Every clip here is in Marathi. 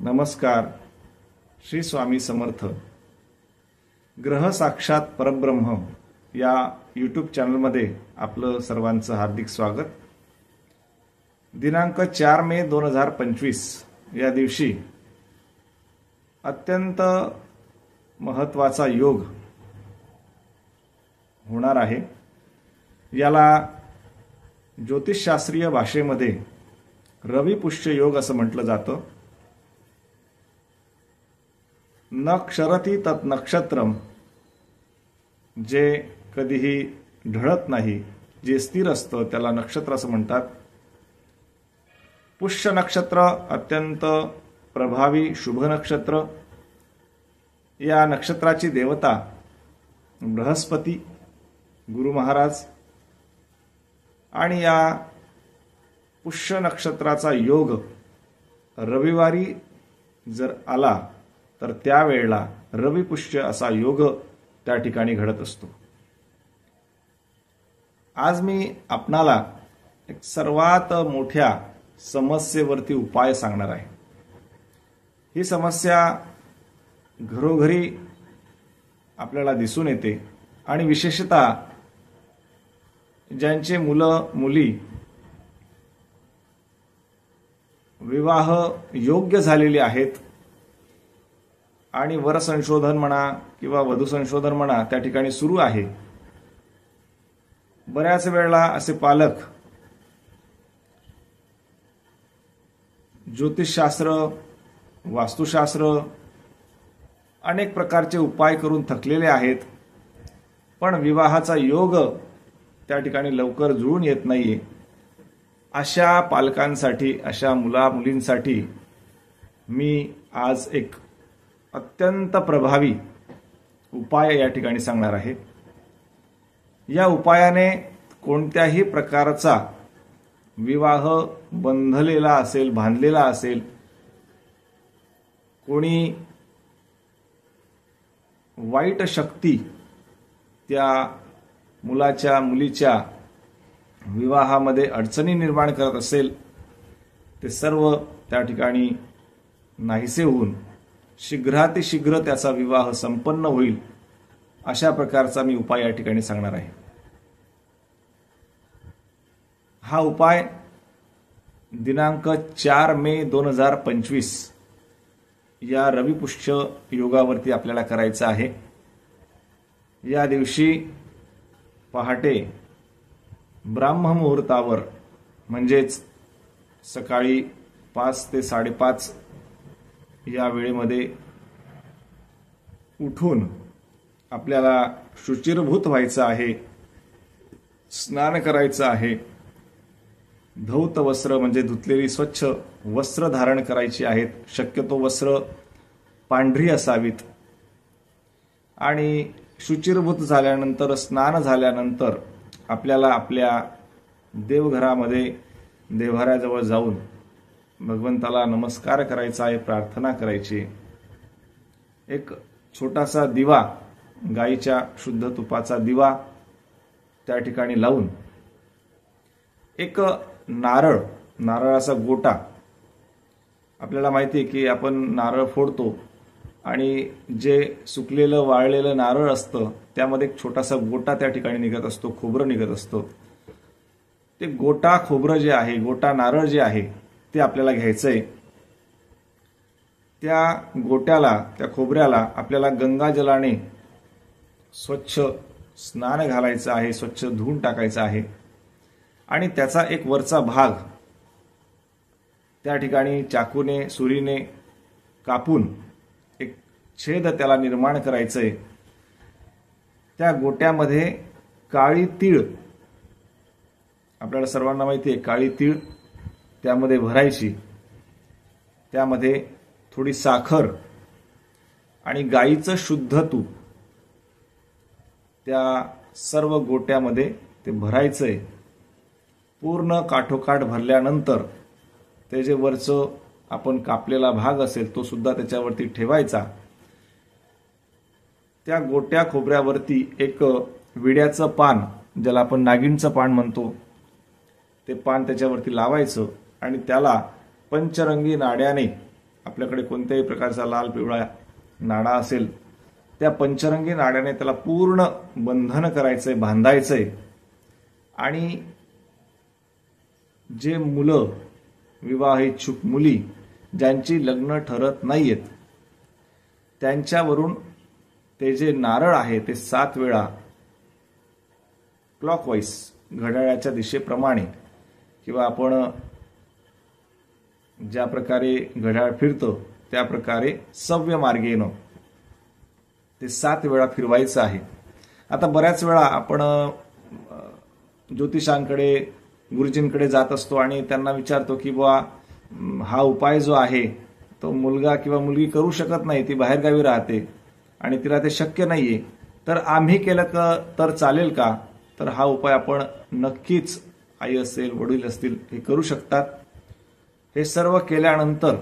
नमस्कार. श्री स्वामी समर्थ. ग्रह साक्षात परब्रह्म या यूट्यूब चॅनलमध्ये आपलं सर्वांचं हार्दिक स्वागत. दिनांक 4 मे 2025 या दिवशी अत्यंत महत्त्वाचा योग होणार आहे. याला ज्योतिषशास्त्रीय भाषेमध्ये रवी पुष्य योग असं म्हटलं जातं. न क्षरती तत् नक्षत्रम, जे कधीही ढळत नाही, जे स्थिर असतं त्याला नक्षत्र असं म्हणतात. पुष्य नक्षत्र अत्यंत प्रभावी शुभ नक्षत्र. या नक्षत्राची देवता बृहस्पती गुरु महाराज आणि या पुष्य नक्षत्राचा योग रविवारी जर आला तर त्यावेळेला रवी पुष्य असा योग त्या ठिकाणी घडत असतो. आज मी आपणाला एक सर्वात मोठ्या समस्येवरती उपाय सांगणार आहे. ही समस्या घरोघरी आपल्याला दिसून येते आणि विशेषतः ज्यांचे मुलं मुली विवाह योग्य झालेली आहेत आणि वर संशोधन म्हणा किंवा वधू संशोधन म्हणा त्या ठिकाणी सुरू आहे. बऱ्याच वेळेला असे पालक ज्योतिषशास्त्र, वास्तुशास्त्र अनेक प्रकारचे उपाय करून थकलेले आहेत, पण विवाहाचा योग त्या ठिकाणी लवकर जुळून येत नाहीये. अशा पालकांसाठी, अशा मुला मुलींसाठी मी आज एक अत्यंत प्रभावी उपाय या ठिकाणी सांगणार आहे. या उपायाने कोणत्याही प्रकारचा विवाह बंधलेला असेल, बांधलेला असेल, कोणी वाईट शक्ती त्या मुलाच्या मुलीच्या विवाहामध्ये अडचणी निर्माण करत असेल, ते सर्व त्या ठिकाणी नाहीसे होऊन शीघ्रातिशीघ्र त्याचा विवाह संपन्न होईल, अशा प्रकारचा मी उपाय या ठिकाणी सांगणार आहे. हा उपाय दिनांक 4 मे 2025 या रविपुष्य योगावरती आपल्याला करायचा आहे. या दिवशी पहाटे ब्राह्म मुहूर्तावर म्हणजेच सकाळी 5 ते 5:30 या वेळेमध्ये उठून आपल्याला शुचिर्भूत व्हायचं आहे, स्नान करायचं आहे, धौत वस्त्र म्हणजे धुतलेली स्वच्छ वस्त्र धारण करायची आहेत. शक्यतो वस्त्र पांढरी असावीत. आणि शुचिर्भूत झाल्यानंतर, स्नान झाल्यानंतर आपल्याला आपल्या देवघरामध्ये देव्हाऱ्याजवळ जाऊन भगवंताला नमस्कार करायचा आहे, प्रार्थना करायची. एक छोटासा दिवा, गाईच्या शुद्ध तुपाचा दिवा त्या ठिकाणी लावून एक नारळाचा गोटा, आपल्याला माहिती आहे की आपण नारळ फोडतो आणि जे सुकलेलं वाळलेलं नारळ असतं त्यामध्ये एक छोटासा गोटा त्या ठिकाणी निघत असतो, खोबरं निघत असतं. ते गोटा खोबरं जे आहे, गोटा नारळ जे आहे ते आपल्याला घ्यायचंय. त्या गोट्याला, त्या खोबऱ्याला आपल्याला गंगाजलाने स्वच्छ स्नान घालायचं आहे, स्वच्छ धुवून टाकायचं आहे. आणि त्याचा एक वरचा भाग त्या ठिकाणी चाकूने, सुरीने कापून एक छेद त्याला निर्माण करायचंय. त्या गोट्यामध्ये काळी तीळ, आपल्याला सर्वांना माहिती आहे काळी तीळ, त्यामध्ये भरायची. त्यामध्ये थोडी साखर आणि गाईचं शुद्ध तूप त्या सर्व गोट्यामध्ये ते भरायचंय. पूर्ण काठोकाठ भरल्यानंतर ते जे वरचं आपण कापलेला भाग असेल तो सुद्धा त्याच्यावरती ठेवायचा. त्या गोट्या खोबऱ्यावरती एक विड्याचं पान, ज्याला आपण नागिणचं पान म्हणतो, ते पान त्याच्यावरती लावायचं आणि त्याला पंचरंगी नाड्याने आपल्याकडे कोणत्याही प्रकारचा लाल पिवळा नाडा असेल त्या पंचरंगी नाड्याने त्याला पूर्ण बंधन करायचंय, बांधायचंय. आणि जे मुलं, विवाह इच्छुक मुली ज्यांची लग्न ठरत नाहीयेत त्यांच्यावरून ते जे नारळ आहे ते 7 वेळा क्लॉकवाईज घड्याळाच्या दिशेप्रमाणे किंवा आपण ज्या प्रकारे घड्याळ फिरतो त्या प्रकारे सव्य मार्गेनं ते 7 वेळा फिरवायचं आहे. आता बऱ्याच वेळा आपण ज्योतिषांकडे, गुरुजींकडे जात असतो आणि त्यांना विचारतो की बुवा हा उपाय जो आहे तो मुलगा किंवा मुलगी करू शकत नाही, ती बाहेरगावी राहते आणि तिला ते शक्य नाहीये, तर आम्ही केलं तर चालेल का? तर हा उपाय आपण नक्कीच, आई असेल, वडील असतील, हे करू शकतात. हे सर्व केल्यानंतर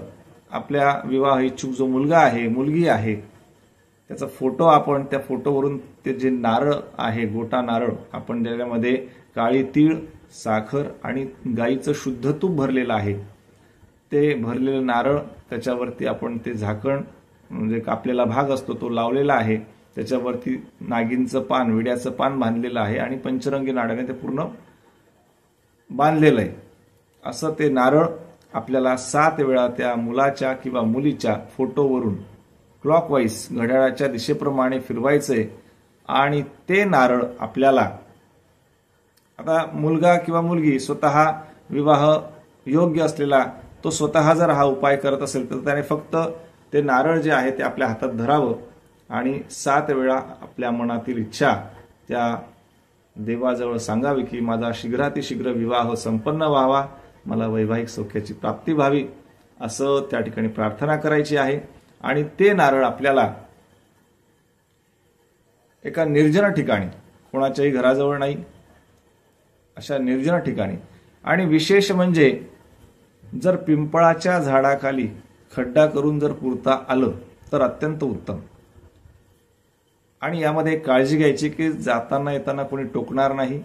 आपल्या विवाह इच्छुक जो मुलगा आहे, मुलगी आहे, त्याचा फोटो आपण, त्या फोटोवरून ते जे नारळ आहे, गोटा नारळ, आपण ज्याच्यामध्ये काळी तीळ, साखर आणि गाईचं शुद्ध तूप भरलेलं आहे, ते भरलेलं नारळ, त्याच्यावरती आपण ते झाकण म्हणजे कापलेला भाग असतो तो लावलेला आहे, त्याच्यावरती नागिनचं पान, विड्याचं पान बांधलेलं आहे आणि पंचरंगी नाड्याने ते पूर्ण बांधलेलं आहे. असं ते नारळ आपल्याला 7 वेळा त्या मुलाच्या किंवा मुलीच्या फोटोवरून क्लॉकवाईज घड्याळाच्या दिशेप्रमाणे फिरवायचंय. आणि ते नारळ आपल्याला, आता मुलगा किंवा मुलगी स्वतः विवाह योग्य असलेला तो स्वतः जर हा उपाय करत असेल तर त्याने फक्त ते नारळ जे आहे ते आपल्या हातात धरावं आणि 7 वेळा आपल्या मनातील इच्छा त्या देवाजवळ सांगावी की माझा शीघ्रातिशीघ्र विवाह संपन्न व्हावा, मला वैवाहिक सौख्याची प्राप्ती व्हावी, असं त्या ठिकाणी प्रार्थना करायची आहे. आणि ते नारळ आपल्याला एका निर्जन ठिकाणी, कोणाच्याही घराजवळ नाही, अशा निर्जन ठिकाणी, आणि विशेष म्हणजे जर पिंपळाच्या झाडाखाली खड्डा करून जर पुरता आलं तर अत्यंत उत्तम. आणि यामध्ये काळजी घ्यायची की जाताना येताना कोणी टोकणार नाही.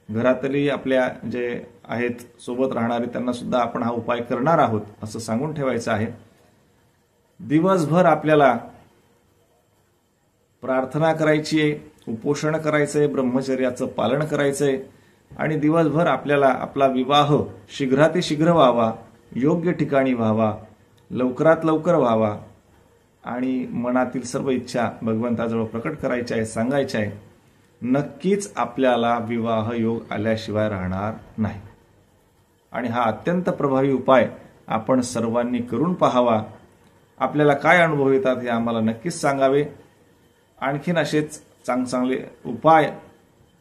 घरातली आपल्या जे आहेत सोबत राहणारे त्यांना सुद्धा आपण हा उपाय करणार आहोत असं सांगून ठेवायचं आहे. दिवसभर आपल्याला प्रार्थना करायची आहे, उपोषण करायचंय, ब्रह्मचर्याचं पालन करायचंय आणि दिवसभर आपल्याला आपला विवाह शीघ्रातिशीघ्र व्हावा, योग्य ठिकाणी व्हावा, लवकरात लवकर व्हावा आणि मनातील सर्व इच्छा भगवंताजवळ प्रकट करायच्या आहे, सांगायच्या आहे. नक्कीच आपल्याला विवाह योग आल्याशिवाय राहणार नाही. आणि हा अत्यंत प्रभावी उपाय आपण सर्वांनी करून पाहावा. आपल्याला काय अनुभव येतात हे आम्हाला नक्कीच सांगावे. आणखीन असेच चांगले उपाय,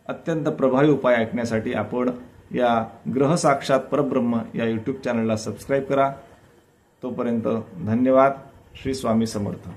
अत्यंत प्रभावी उपाय ऐकण्यासाठी आपण या ग्रह साक्षात परब्रह्म या यूट्यूब चॅनलला सबस्क्राईब करा. तोपर्यंत धन्यवाद. श्री स्वामी समर्थ.